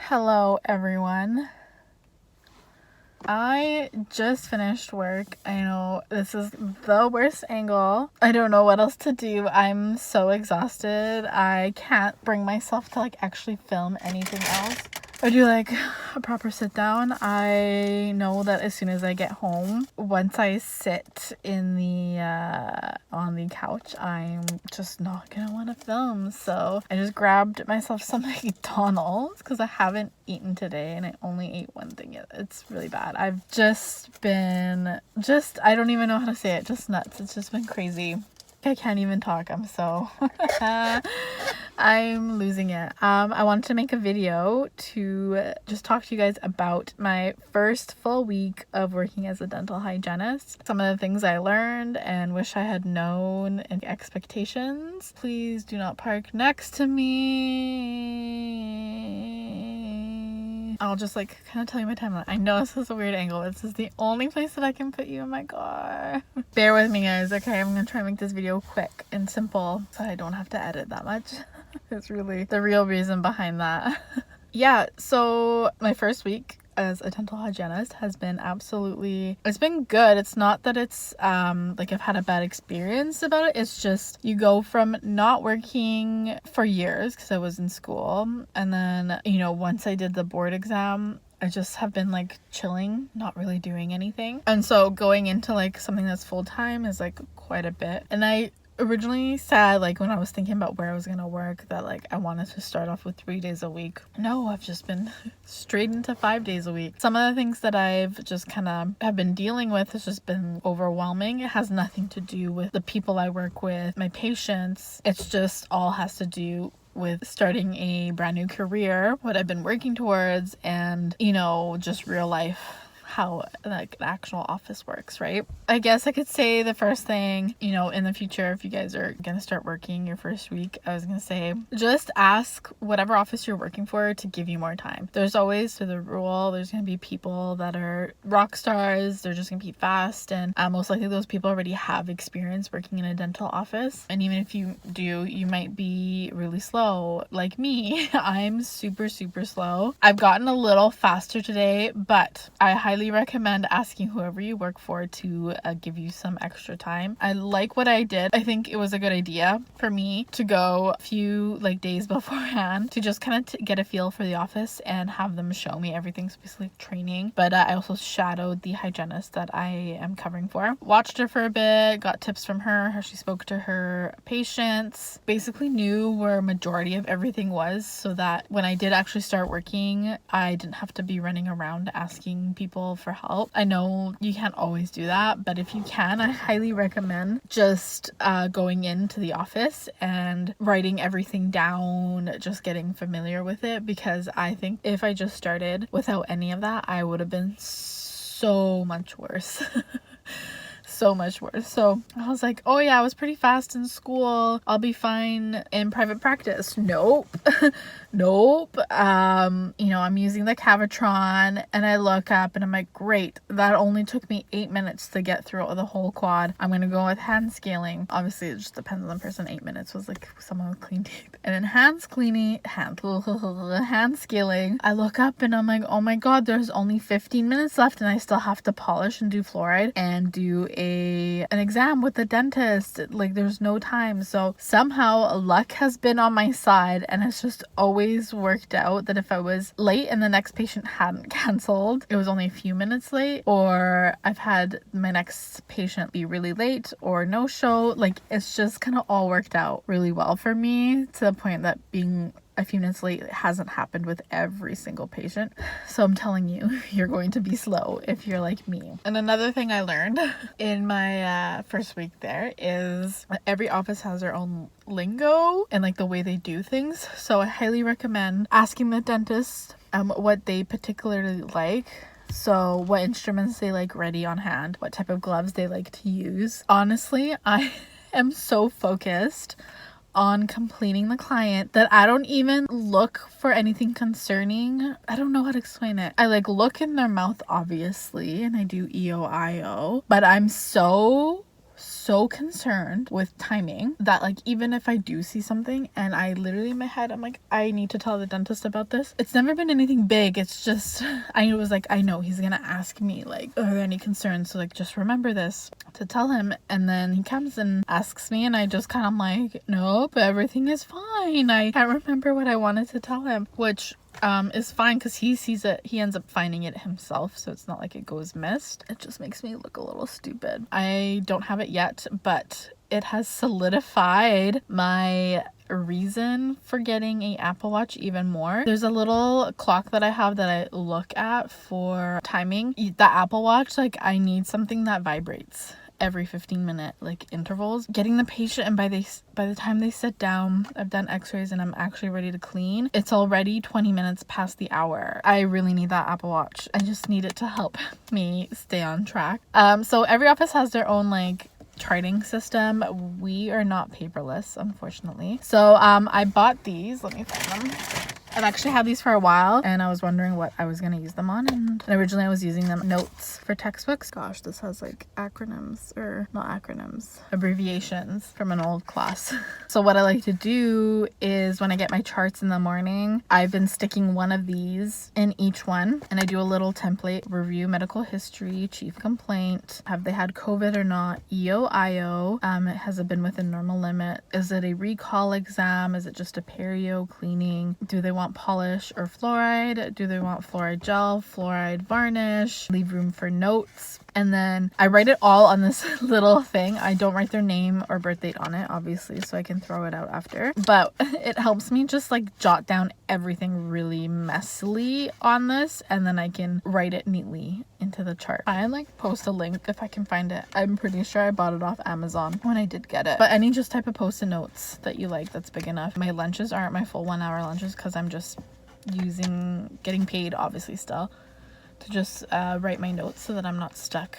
Hello, everyone. I just finished work. I know this is the worst angle. I don't know what else to do. I'm so exhausted. I can't bring myself to actually film anything else or do a proper sit down. I know that as soon as I get home, once I sit in the on the couch, I'm just not gonna want to film. So I just grabbed myself some McDonald's because I haven't eaten today and I only ate one thing. It's really bad. I've just been I don't even know how to say it, just nuts. It's just been crazy. I can't even talk. I'm so I'm losing it. I wanted to make a video to just talk to you guys about my first full week of working as a dental hygienist. Some of the things I learned and wish I had known, and expectations. Please do not park next to me. I'll just kind of tell you my timeline. I know this is a weird angle. This is the only place that I can put you in my car. Bear with me, guys. Okay, I'm gonna try and make this video quick and simple so I don't have to edit that much. It's really the real reason behind that. Yeah, so my first week as a dental hygienist has been it's been good. It's not that it's I've had a bad experience about it. It's just you go from not working for years because I was in school, and then once I did the board exam, I just have been chilling, not really doing anything. And so going into something that's full-time is quite a bit. And I originally said when I was thinking about where I was gonna work that I wanted to start off with 3 days a week. No, I've just been straight into 5 days a week. Some of the things that I've just have been dealing with has just been overwhelming. It has nothing to do with the people I work with, my patients. It's just all has to do with starting a brand new career, what I've been working towards, and just real life, how an actual office works, right? I guess I could say the first thing, in the future, if you guys are gonna start working your first week, I was gonna say just ask whatever office you're working for to give you more time. There's always the rule, there's gonna be people that are rock stars, they're just gonna be fast, and most likely those people already have experience working in a dental office. And even if you do, you might be really slow like me. I'm super slow. I've gotten a little faster today, but I highly recommend asking whoever you work for to give you some extra time. I like what I did. I think it was a good idea for me to go a few days beforehand to just kind of get a feel for the office and have them show me everything. So basically training. But I also shadowed the hygienist that I am covering for. Watched her for a bit, got tips from her, how she spoke to her patients, basically knew where majority of everything was, so that when I did actually start working, I didn't have to be running around asking people for help. I know you can't always do that, but if you can, I highly recommend just going into the office and writing everything down, just getting familiar with it, because I think if I just started without any of that, I would have been so much worse. So much worse. So I was like, oh yeah, I was pretty fast in school, I'll be fine in private practice. Nope. Nope. I'm using the Cavitron, and I look up and I'm like, great, that only took me 8 minutes to get through the whole quad. I'm gonna go with hand scaling. Obviously it just depends on the person. 8 minutes was someone with clean teeth. And then hand scaling, I look up and I'm like, oh my god, there's only 15 minutes left and I still have to polish and do fluoride and do an exam with the dentist. There's no time. So somehow luck has been on my side, and it's just always worked out that if I was late and the next patient hadn't canceled, it was only a few minutes late, or I've had my next patient be really late or no show. It's just kind of all worked out really well for me, to the point that being a few minutes late hasn't happened with every single patient. So I'm telling you, you're going to be slow if you're like me. And another thing I learned in my first week there is every office has their own lingo and the way they do things. So I highly recommend asking the dentist what they particularly like. So what instruments they like ready on hand, what type of gloves they like to use. Honestly, I am so focused on completing the client that I don't even look for anything concerning. I don't know how to explain it. I look in their mouth, obviously, and I do EOIO, but I'm so so concerned with timing that like even if I do see something and I literally in my head I'm like, I need to tell the dentist about this. It's never been anything big. It's just I was like, I know he's gonna ask me like, are there any concerns? So like just remember this to tell him. And then he comes and asks me and I just kind of like, nope, everything is fine. I can't remember what I wanted to tell him, which is fine because he sees it, he ends up finding it himself, so it's not like it goes missed. It just makes me look a little stupid. I don't have it yet, but it has solidified my reason for getting a Apple Watch even more. There's a little clock that I have that I look at for timing. The Apple Watch, like I need something that vibrates every 15-minute like intervals. Getting the patient, and by the time they sit down, I've done x-rays and I'm actually ready to clean, it's already 20 minutes past the hour. I really need that Apple Watch. I just need it to help me stay on track. So every office has their own like charting system. We are not paperless, unfortunately. So I bought these. Let me find them. I've actually had these for a while and I was wondering what I was going to use them on, and originally I was using them notes for textbooks. Gosh, this has like acronyms, or not acronyms, abbreviations from an old class. So what I like to do is when I get my charts in the morning, I've been sticking one of these in each one and I do a little template: review medical history, chief complaint, have they had COVID or not, EO, has it been within normal limit, is it a recall exam, is it just a perio cleaning, do they want polish or fluoride, do they want fluoride gel, fluoride varnish, leave room for notes. And then I write it all on this little thing. I don't write their name or birth date on it, obviously, so I can throw it out after. But it helps me just like jot down everything really messily on this, and then I can write it neatly into the chart. I like post a link if I can find it. I'm pretty sure I bought it off Amazon when I did get it. But any just type of post-it notes that you like that's big enough. My lunches aren't my full 1 hour lunches because I'm just getting paid obviously still to just write my notes so that I'm not stuck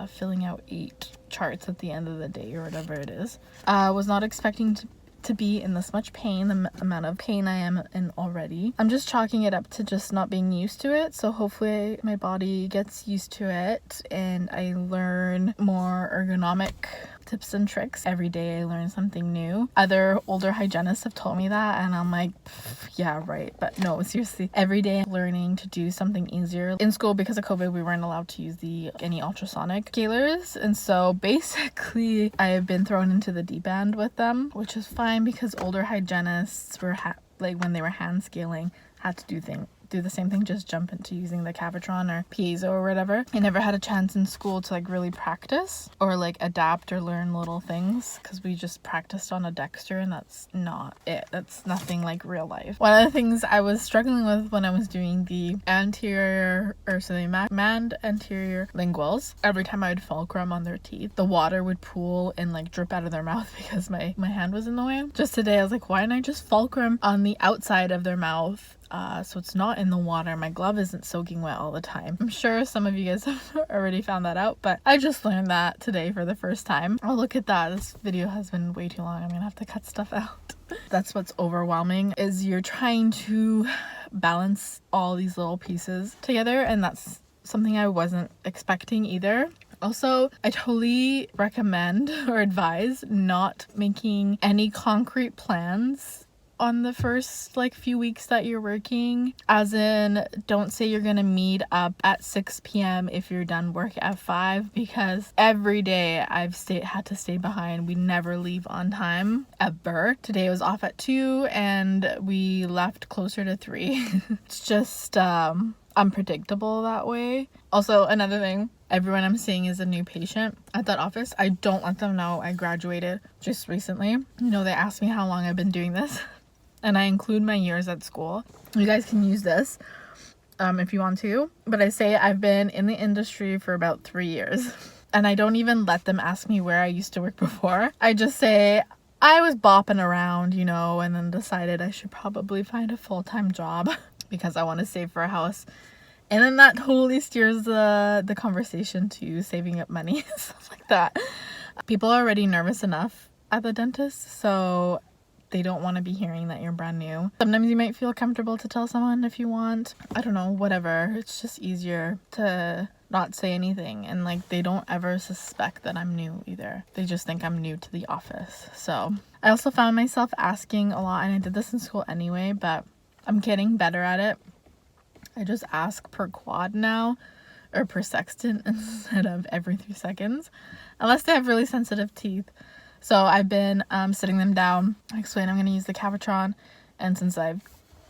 filling out 8 charts at the end of the day or whatever it is. I was not expecting to be in this much pain, the amount of pain I am in already. I'm just chalking it up to just not being used to it, so hopefully my body gets used to it and I learn more ergonomic tips and tricks. Every day I learn something new. Other older hygienists have told me that and I'm like, yeah, right. But no, seriously, every day I'm learning to do something easier. In school, because of COVID, we weren't allowed to use any ultrasonic scalers, and so basically I have been thrown into the deep end with them, which is fine because older hygienists were like when they were hand scaling had to do the same thing, just jump into using the Cavitron or piezo or whatever. I never had a chance in school to like really practice or like adapt or learn little things because we just practiced on a Dexter, and that's not it. That's nothing like real life. One of the things I was struggling with when I was doing the manned anterior linguals, every time I would fulcrum on their teeth, the water would pool and like drip out of their mouth because my hand was in the way. Just today I was like, why didn't I just fulcrum on the outside of their mouth so it's not in the water? My glove isn't soaking wet all the time. I'm sure some of you guys have already found that out, but I just learned that today for the first time. Oh, look at that. This video has been way too long. I'm gonna have to cut stuff out. That's what's overwhelming, is you're trying to balance all these little pieces together, and that's something I wasn't expecting either. Also, I totally recommend or advise not making any concrete plans on the first like few weeks that you're working, as in don't say you're gonna meet up at 6 p.m. if you're done work at 5, because every day I've had to stay behind. We never leave on time ever. Today I was off at 2 and we left closer to 3. It's just unpredictable that way. Also, another thing, everyone I'm seeing is a new patient at that office. I don't let them know I graduated just recently. You know, they asked me how long I've been doing this, and I include my years at school. You guys can use this if you want to, but I say I've been in the industry for about 3 years, and I don't even let them ask me where I used to work before. I just say I was bopping around, you know, and then decided I should probably find a full-time job because I want to save for a house. And then that totally steers the conversation to saving up money, stuff like that. People are already nervous enough at the dentist, so they don't want to be hearing that you're brand new. Sometimes you might feel comfortable to tell someone if you want. I don't know, whatever. It's just easier to not say anything, and like they don't ever suspect that I'm new either. They just think I'm new to the office. So I also found myself asking a lot, and I did this in school anyway, but I'm getting better at it. I just ask per quad now, or per sextant instead of every 3 seconds, unless they have really sensitive teeth. So I've been sitting them down. I explain I'm going to use the Cavitron, and since I've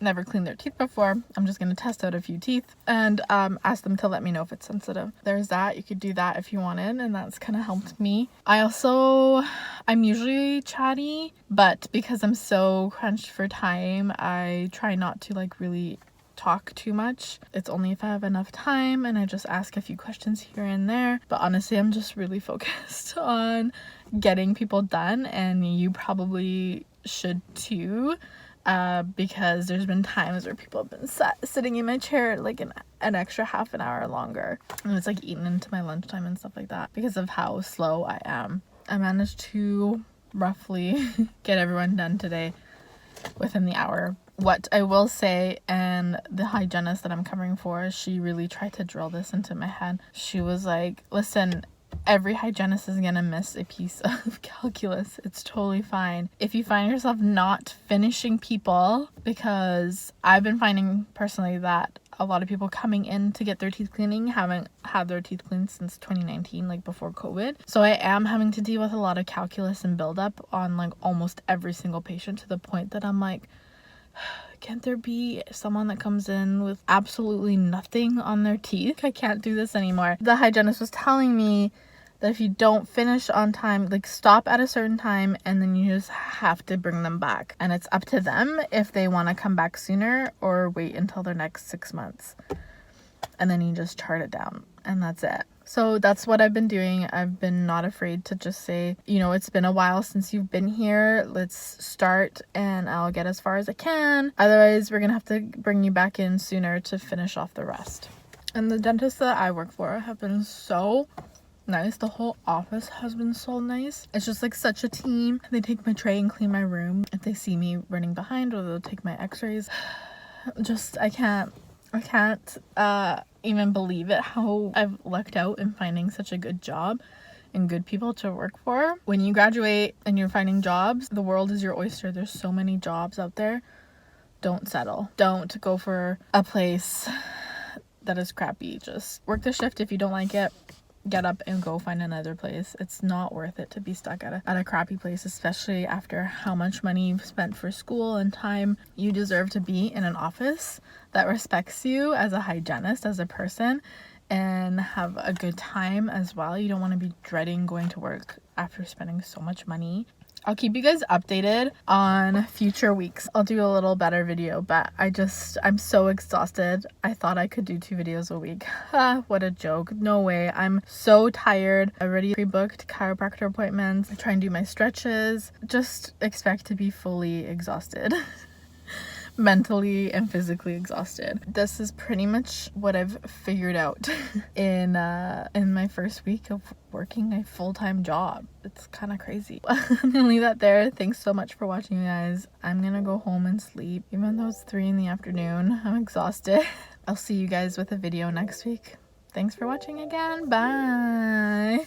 never cleaned their teeth before, I'm just going to test out a few teeth and ask them to let me know if it's sensitive. There's that. You could do that if you wanted, and that's kind of helped me. I'm usually chatty, but because I'm so crunched for time, I try not to like really talk too much. It's only if I have enough time, and I just ask a few questions here and there. But honestly, I'm just really focused on getting people done, and you probably should too. Because there's been times where people have been sitting in my chair like an extra half an hour longer, and it's like eaten into my lunchtime and stuff like that because of how slow I am. I managed to roughly get everyone done today within the hour. What I will say, and the hygienist that I'm covering for, she really tried to drill this into my head. She was like, listen, every hygienist is gonna miss a piece of calculus. It's totally fine. If you find yourself not finishing people, because I've been finding personally that a lot of people coming in to get their teeth cleaning haven't had their teeth cleaned since 2019, like before COVID. So I am having to deal with a lot of calculus and buildup on like almost every single patient, to the point that I'm like, can't there be someone that comes in with absolutely nothing on their teeth? I can't do this anymore. The hygienist was telling me that if you don't finish on time, like stop at a certain time, and then you just have to bring them back. And it's up to them if they want to come back sooner or wait until their next 6 months. And then you just chart it down, and that's it. So that's what I've been doing. I've been not afraid to just say, you know, it's been a while since you've been here. Let's start, and I'll get as far as I can. Otherwise, we're going to have to bring you back in sooner to finish off the rest. And the dentists that I work for have been so nice. The whole office has been so nice. It's just like such a team. They take my tray and clean my room if they see me running behind, or they'll take my x-rays. Just, I can't even believe it, how I've lucked out in finding such a good job and good people to work for. When you graduate and you're finding jobs, the world is your oyster. There's so many jobs out there. Don't settle. Don't go for a place that is crappy. Just work the shift. If you don't like it, get up and go find another place. It's not worth it to be stuck at a crappy place, especially after how much money you've spent for school and time. You deserve to be in an office that respects you as a hygienist, as a person, and have a good time as well. You don't want to be dreading going to work after spending so much money. I'll keep you guys updated on future weeks. I'll do a little better video, but I'm so exhausted. I thought I could do 2 videos a week. What a joke. No way. I'm so tired. I already pre-booked chiropractor appointments. I try and do my stretches. Just expect to be fully exhausted. Mentally and physically exhausted. This is pretty much what I've figured out in my first week of working a full-time job. It's kind of crazy. I'm gonna leave that there. Thanks so much for watching, you guys. I'm gonna go home and sleep, even though it's 3 in the afternoon. I'm exhausted. I'll see you guys with a video next week. Thanks for watching again. Bye.